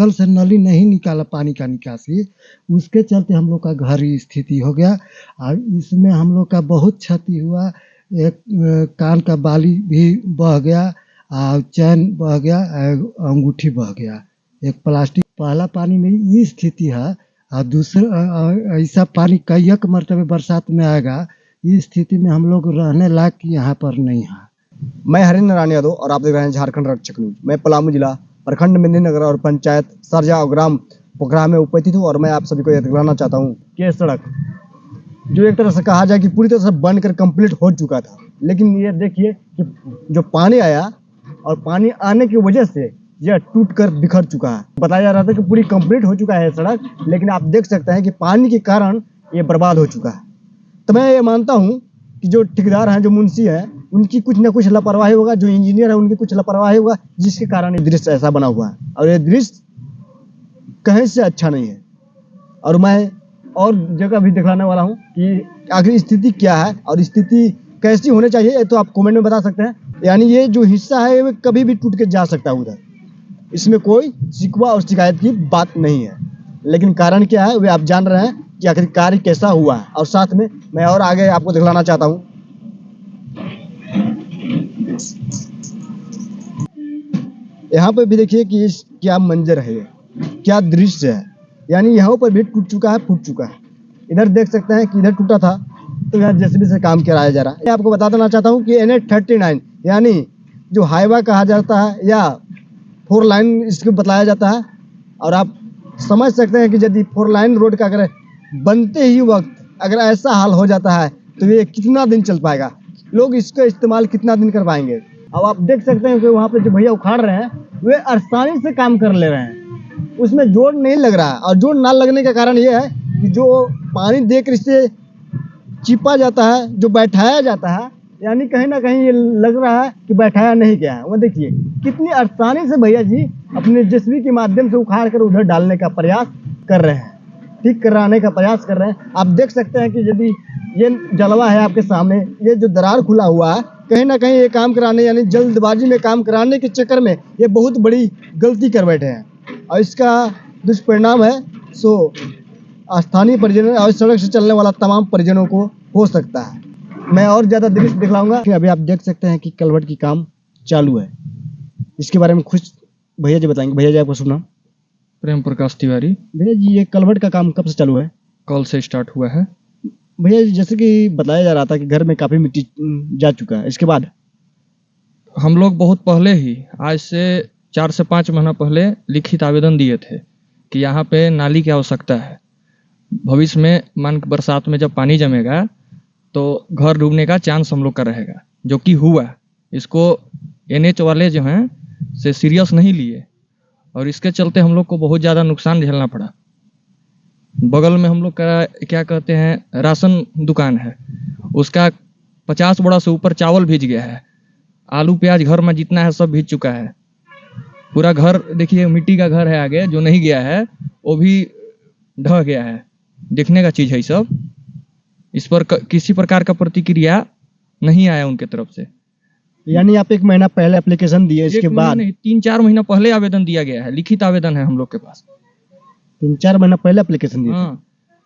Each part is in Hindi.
कल से नली नहीं निकाला पानी का निकासी, उसके चलते हम लोग का घर ही स्थिति हो गया और इसमें हम लोग का बहुत क्षति हुआ। एक कान का बाली भी बह गया और चैन बह गया, अंगूठी बह गया। एक प्लास्टिक पहला पानी में ये स्थिति है और दूसरा ऐसा पानी कई एक मरतबे बरसात में आएगा, इस स्थिति में हम लोग रहने लायक यहाँ पर नहीं है। मैं हरिंद्र नारायण यादव और आप देख रहे हैं झारखंड रक्षक न्यूज। मैं पलामू जिला प्रखंड मेदिनीनगर और पंचायत सरजा और ग्राम पोखरा में उपस्थित हूँ और मैं आप सभी को यह दिखाना चाहता हूँ कि ये सड़क जो एक तरह से कहा जाए कि पूरी तरह से बनकर कंप्लीट हो चुका था, लेकिन ये देखिए कि जो पानी आया और पानी आने की वजह से यह टूट कर बिखर चुका है। बताया जा रहा था कि पूरी कंप्लीट हो चुका है सड़क, लेकिन आप देख सकते हैं कि पानी के कारण ये बर्बाद हो चुका है। तो मैं ये मानता हूँ कि जो ठेकेदार हैं, जो मुंशी है, उनकी कुछ ना कुछ लापरवाही होगा, जो इंजीनियर है उनकी कुछ लापरवाही होगा, जिसके कारण ये दृश्य ऐसा बना हुआ है और ये दृश्य कहीं से अच्छा नहीं है। और मैं और जगह भी दिखाने वाला हूँ कि आखिर स्थिति क्या है और स्थिति कैसी होनी चाहिए, ये तो आप कमेंट में बता सकते हैं। यानी ये जो हिस्सा है ये कभी भी टूट के जा सकता है उधर, इसमें कोई शिकवा और शिकायत की बात नहीं है, लेकिन कारण क्या है वे आप जान रहे हैं कि आखिर कार्य कैसा हुआ है। और साथ में मैं और आगे आपको दिखलाना चाहता हूँ। यहाँ पे भी देखिए कि क्या मंजर है, क्या दृश्य है। यानी यहाँ पर भी टूट चुका है, फूट चुका है। इधर देख सकते हैं कि इधर टूटा था तो यहाँ जेसीबी से काम कराया जा रहा है। मैं आपको बता देना चाहता हूँ कि NH39 यानी जो हाईवा कहा जाता है या 4 लाइन इसको बताया जाता है, और आप समझ सकते हैं कि यदि 4 लाइन रोड का अगर बनते ही वक्त अगर ऐसा हाल हो जाता है तो ये कितना दिन चल पाएगा, लोग इसका इस्तेमाल कितना दिन कर पाएंगे। अब आप देख सकते हैं कि वहाँ पे जो भैया उखाड़ रहे हैं वे आसानी से काम कर ले रहे हैं, उसमें जोर नहीं लग रहा है। और जोर ना लगने का कारण ये है कि जो पानी देकर इससे चिपा जाता है, जो बैठाया जाता है, यानी कहीं ना कहीं ये लग रहा है कि बैठाया नहीं गया है। वो देखिए कितनी आसानी से भैया जी अपने जेसीबी के माध्यम से उखाड़ कर उधर डालने का प्रयास कर रहे हैं, ठीक कराने का प्रयास कर रहे हैं। आप देख सकते हैं कि यदि ये जलवा है आपके सामने, ये जो दरार खुला हुआ है, कहीं ना कहीं ये काम कराने यानी जल्दबाजी में काम कराने के चक्कर में ये बहुत बड़ी गलती कर बैठे हैं और इसका दुष्परिणाम है सो स्थानीय परिजनों और सड़क से चलने वाला तमाम परिजनों को हो सकता है। मैं और ज्यादा दृश्य दिखलाऊंगा। अभी आप देख सकते हैं कि कलवर्ट की काम चालू है, इसके बारे में कुछ भैया जी बताएंगे। भैया जी आपका शुभ नाम? प्रेम प्रकाश तिवारी। भैया जी ये कलवर्ट का काम कब से चालू है? कल से स्टार्ट हुआ है। भैया जी जैसे कि बताया जा रहा था कि घर में काफी मिट्टी जा चुका है, इसके बाद हम लोग बहुत पहले ही, आज से 4 से 5 महीना पहले लिखित आवेदन दिए थे कि यहाँ पे नाली की आवश्यकता है। भविष्य में मान बरसात में जब पानी जमेगा तो घर डूबने का चांस हम लोग का रहेगा, जो कि हुआ। इसको NH वाले जो हैं से सीरियस नहीं लिए और इसके चलते हम लोग को बहुत ज़्यादा नुकसान झेलना पड़ा। बगल में हम लोग का क्या कहते हैं राशन दुकान है, उसका 50 बोरा से ऊपर चावल भीज गया है। आलू प्याज घर में जितना है सब भीज चुका है। पूरा घर देखिए मिट्टी का घर है, आगे जो नहीं गया है वो भी ढह गया है। देखने का चीज़ है सब। इस पर किसी प्रकार का प्रतिक्रिया नहीं आया उनके तरफ से। यानी आप 1 महीना पहले एप्लीकेशन दिए, इसके बाद नहीं 3-4 महीना पहले आवेदन दिया गया है, लिखित आवेदन है हम लोग के पास। 3-4 महीना पहले एप्लीकेशन दिए? हाँ,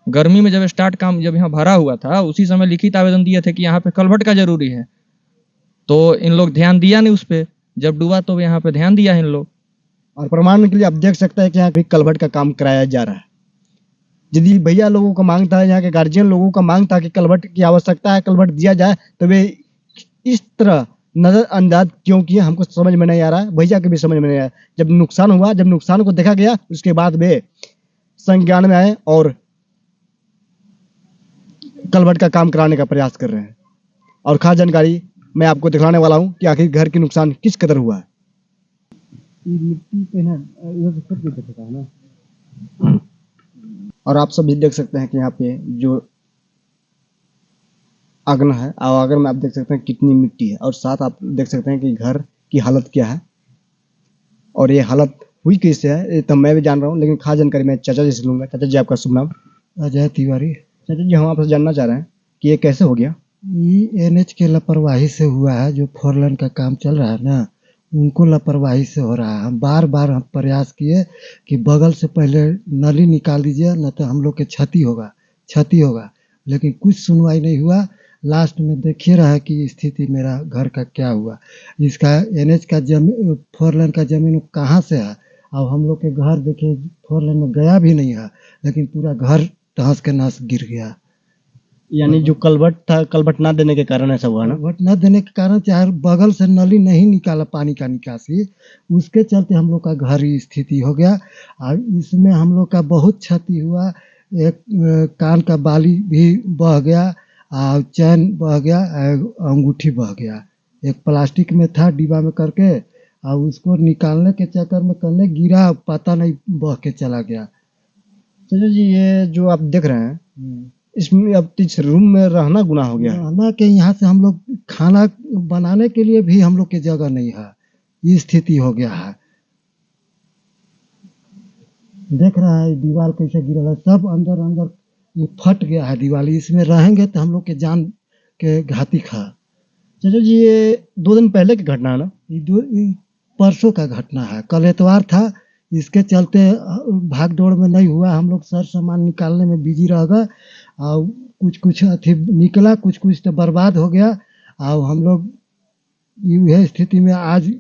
गर्मी में जब स्टार्ट काम जब यहाँ भरा हुआ था उसी समय लिखित आवेदन दिए थे कि यहाँ पे कलवर्ट का जरूरी है, तो इन लोग ध्यान दिया नहीं उस पे। जब डूबा तो यहाँ पे ध्यान दिया इन लोग। और प्रमाण के लिए आप देख सकते हैं कि यहाँ भी कलवर्ट का काम कराया जा रहा है। यदि भैया लोगों का मांग था, यहाँ के गार्जियन लोगों का मांग था कि कलवर्ट की आवश्यकता है, कलवर्ट दिया जाए, तो वे इस तरह नजरअंदाज क्यों किए हमको समझ में नहीं आ रहा है, भैया के भी समझ में नहीं आया। जब नुकसान हुआ, जब नुकसान को देखा गया, उसके बाद वे संज्ञान में आए और कलवर्ट का काम कराने का प्रयास कर रहे हैं। और खास जानकारी मैं आपको दिखाने वाला हूँ कि आखिर घर की नुकसान किस कदर हुआ है। मिट्टी पे ना है ना, और आप सब भी देख सकते हैं कि यहाँ पे जो आंगन है और आंगन में आप देख सकते हैं कितनी मिट्टी है, और साथ आप देख सकते हैं कि घर की हालत क्या है और ये हालत हुई कैसे है, ये तो मैं भी जान रहा हूँ, लेकिन खास जानकारी मैं चाचा जी से लूंगा। चाचा जी आपका शुभ नाम? अजय तिवारी। चाचा जी हम आपसे जानना चाह रहे हैं कि ये कैसे हो गया? ये NH के लापरवाही से हुआ है। जो 4 लाइन का काम चल रहा है ना, उनको लापरवाही से हो रहा है। हम बार-बार हम प्रयास किए कि बगल से पहले नली निकाल दीजिए, न तो हम लोग के क्षति होगा, लेकिन कुछ सुनवाई नहीं हुआ। लास्ट में देखिए रहा कि स्थिति मेरा घर का क्या हुआ। इसका एनएच का 4 लेन का ज़मीन कहाँ से है? अब हम लोग के घर देखिए 4 लेन में गया भी नहीं है, लेकिन पूरा घर तहस के नहस गिर गया। यानी जो कलवट था, कलवट ना देने के कारण ऐसा हुआ ना? वोट न देने के कारण चाहे बगल से नली नहीं निकाला पानी का निकासी, उसके चलते हम लोग का घर ही स्थिति हो गया। और इसमें हम लोग का बहुत क्षति हुआ। एक कान का बाली भी बह गया और चैन बह गया, अंगूठी बह गया। एक प्लास्टिक में था डिब्बा में करके, और उसको निकालने के चक्कर में कने गिरा, पता नहीं बह के चला गया। चाचा जी, ये जो आप देख रहे हैं, इसमें अब इस रूम में रहना गुनाह हो गया है। रहना के यहाँ से हम लोग खाना बनाने के लिए भी हम लोग के जगह नहीं है, ये स्थिति हो गया है। देख रहा है दीवार कैसे गिरा है, सब अंदर अंदर ये फट गया है दीवार। इसमें रहेंगे तो हम लोग के जान के घातिक है। चाचा जी, ये 2 दिन पहले की घटना है ना? ये परसों का घटना है, कल एतवार था। इसके चलते भाग दौड़ में नहीं हुआ, हम लोग सर सामान निकालने में बिजी रह गए और कुछ अथी निकला, कुछ तो बर्बाद हो गया। और हम लोग यह स्थिति में आज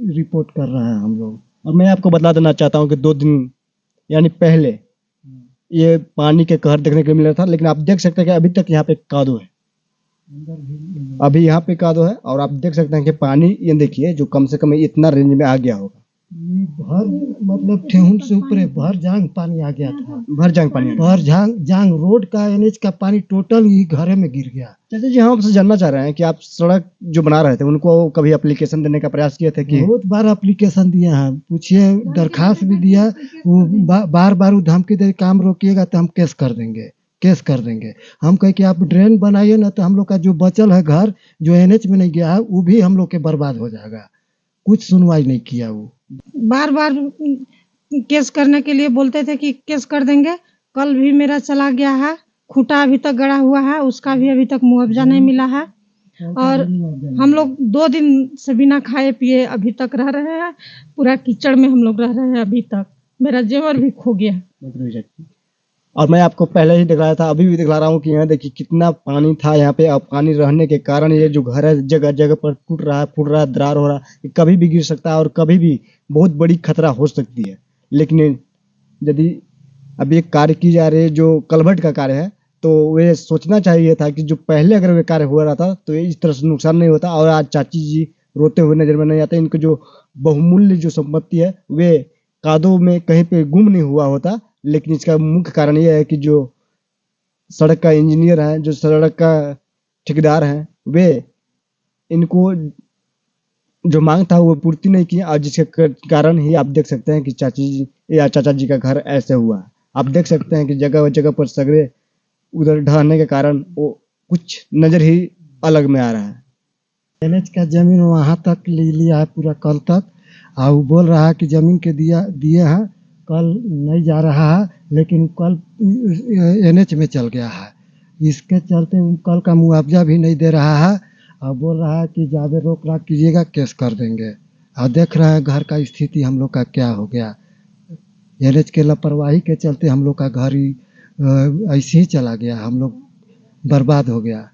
रिपोर्ट कर रहे हैं हम लोग। और मैं आपको बता देना चाहता हूँ कि 2 दिन यानी पहले ये पानी के कहर देखने को मिला था, लेकिन आप देख सकते हैं कि अभी तक यहाँ पे कादो है। अभी यहाँ पे कादो है और आप देख सकते हैं कि पानी, ये देखिए, जो कम से कम इतना रेंज में आ गया होगा। भर मतलब ठेहुन से ऊपर भर जांग पानी आ गया था। भर जांग पानी, भर जांग रोड का एनएच का पानी टोटल ही घरे में गिर गया। चाचा जी, हम आपसे जानना चाह रहे हैं कि आप सड़क जो बना रहे थे, उनको कभी एप्लीकेशन देने का प्रयास किए थे कि? बहुत बार एप्लीकेशन दिए हैं, पूछिए, दरखास्त भी दिया। वो बार बार वो धमकी दे, काम रोकिएगा तो हम केस कर देंगे। हम कहे कि आप ड्रेन बनाइए ना, तो हम लोग का जो बचल है घर, जो एनएच में नहीं गया है, वो भी हम लोग के बर्बाद हो जाएगा। कुछ सुनवाई नहीं किया। वो बार बार केस करने के लिए बोलते थे कि केस कर देंगे। कल भी मेरा चला गया है, खूंटा अभी तक गड़ा हुआ है, उसका भी अभी तक मुआवजा नहीं मिला है। और हम लोग 2 दिन से बिना खाए पिए अभी तक रह रहे हैं। पूरा कीचड़ में हम लोग रह रहे हैं अभी तक। मेरा जेवर भी खो गया। और मैं आपको पहले ही दिखलाया था, अभी भी दिखला रहा हूँ कि यहाँ देखिए कितना पानी था यहाँ पे। अब पानी रहने के कारण ये जो घर है जगह जगह पर टूट रहा है, फूट रहा है, दरार हो रहा है। ये कभी भी गिर सकता है और कभी भी बहुत बड़ी खतरा हो सकती है। लेकिन यदि अभी एक कार्य की जा रही है जो कलभट का कार्य है, तो वे सोचना चाहिए था कि जो पहले अगर वे कार्य हो रहा था तो ये इस तरह से नुकसान नहीं होता। और आज चाची जी रोते हुए नजर में नहीं आते। इनको जो बहुमूल्य जो संपत्ति है वे कादों में कहीं पे गुम नहीं हुआ होता। लेकिन इसका मुख्य कारण यह है कि जो सड़क का इंजीनियर है, जो सड़क का ठेकेदार है, वे इनको जो मांग था वो पूर्ति नहीं की। और जिसके कारण ही आप देख सकते हैं कि चाची जी या चाचा जी का घर ऐसे हुआ। आप देख सकते हैं कि जगह जगह पर सगरे उधर ढहने के कारण वो कुछ नजर ही अलग में आ रहा है। एनएच का जमीन वहाँ तक ले लिया है पूरा कल तक। और वो बोल रहा है कि जमीन के दिए हैं, कल नहीं जा रहा है, लेकिन कल एनएच में चल गया है। इसके चलते कल का मुआवजा भी नहीं दे रहा है और बोल रहा है कि ज़्यादा रोक राक कीजिएगा, केस कर देंगे। और देख रहे हैं घर का स्थिति हम लोग का क्या हो गया। एनएच के लापरवाही के चलते हम लोग का घर ही ऐसे ही चला गया, हम लोग बर्बाद हो गया।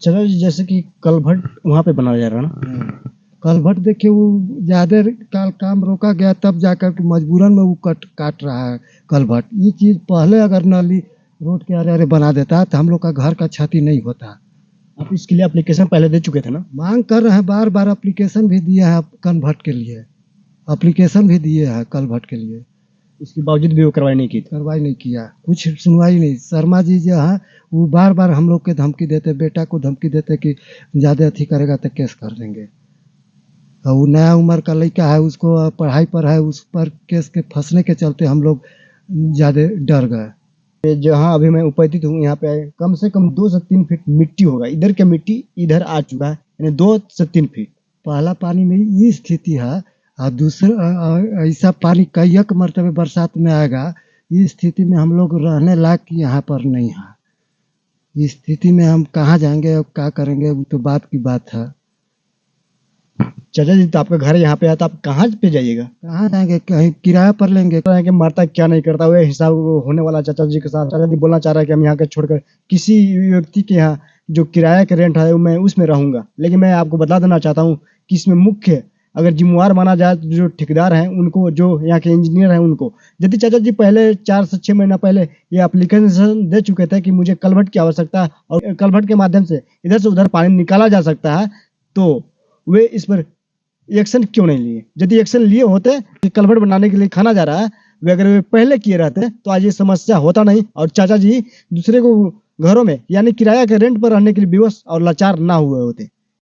चलो, जैसे कि कलभट वहाँ पे बनाया जा रहा है ना, कलभट देखिए, वो ज़्यादा काम रोका गया, तब जाकर के मजबूरन में वो काट रहा है कलभट। ये चीज़ पहले अगर नाली रोड के अरे बना देता तो हम लोग का घर का क्षति नहीं होता। आप इसके लिए एप्लीकेशन पहले दे चुके थे ना? मांग कर रहे हैं, बार बार एप्लीकेशन भी दिए हैं कलभट के लिए, एप्लीकेशन भी दिए हैं कलभट के लिए। इसके बावजूद भी वो कार्रवाई नहीं की थी। कार्रवाई नहीं किया, कुछ सुनवाई नहीं। शर्मा जी जो है वो बार बार हम लोग के धमकी देते, बेटा को धमकी देते कि ज़्यादा अथी करेगा तो केस कर देंगे। और वो नया उम्र का लड़का है, उसको पढ़ाई पर है, उस पर केस के फंसने के चलते हम लोग ज़्यादा डर गए। जहाँ अभी मैं उपस्थित हूँ, यहाँ पे कम से कम 2 से 3 फीट मिट्टी होगा। इधर का मिट्टी इधर आ चुका है, यानी 2 से 3 फीट। पहला पानी में ये स्थिति है और दूसरा ऐसा पानी कई एक मरतबे बरसात में आएगा। इस स्थिति में हम लोग रहने लायक यहाँ पर नहीं है। इस स्थिति में हम कहाँ जाएंगे और क्या करेंगे, वो तो बात की बात है। चाचा जी, तो आपका घर यहाँ पे है, तो आप कहाँ पे जाइएगा? कहाँ जाएंगे, कहीं किराया पर लेंगे। कि मरता क्या नहीं करता, वह हिसाब होने वाला चाचा जी के साथ। चाचा जी बोलना चाह रहा है कि हम यहाँ के छोड़कर किसी व्यक्ति के यहाँ जो किराया का रेंट है मैं उसमें रहूंगा। लेकिन मैं आपको बता देना चाहता हूँ कि इसमें मुख्य अगर जिम्मेवार माना जाए तो जो ठेकेदार हैं उनको, जो यहाँ के इंजीनियर हैं उनको। यदि चाचा जी पहले 4 से 6 महीना पहले ये एप्लीकेशन दे चुके थे कि मुझे कलभट की आवश्यकता है और कलभट के माध्यम से इधर से उधर पानी निकाला जा सकता है, तो वे इस पर एक्शन क्यों नहीं लिए? यदि एक्शन लिए होते कि कलभट बनाने के लिए खाना जा रहा है, वे अगर वे पहले किए रहते तो आज ये समस्या होता नहीं और चाचा जी दूसरे को घरों में यानी किराया के रेंट पर रहने के लिए विवश और लाचार ना हुए होते।